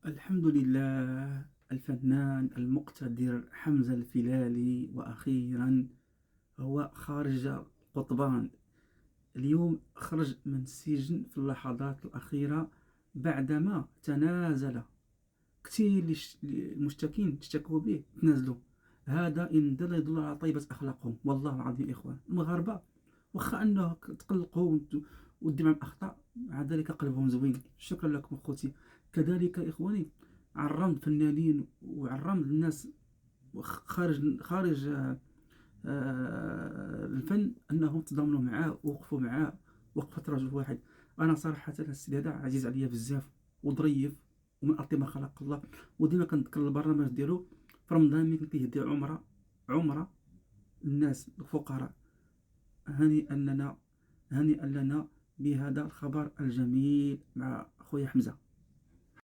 الحمد لله. الفنان المقتدر حمزة الفيلالي، وأخيرا هو خارج قضبان. اليوم خرج من السجن في اللحظات الأخيرة بعدما تنازل. كثير المشتكين اشتكوا به تنازلوا. هذا إن دل يدل على طيبة أخلاقهم، والله العظيم. إخوان المغاربة واخا أنه تقلقوا ودي معهم أخطاء، مع ذلك قلبهم زوين. شكرا لكم أخوتي. كذلك إخواني، عرمت فنانين وعرمت الناس خارج الفن أنهم تضامنوا معاه ووقفوا معاه وقفة رجل واحد. أنا صراحة السيد هذا عزيز عليا بزاف وظريف ومن أطيب ما خلق الله. وديما كنذكر البرنامج ديالو في رمضان ملي كان كيهدي عمرة الناس الفقراء. هنيئا لنا، هنيئا لنا بهذا الخبر الجميل مع خويا حمزة.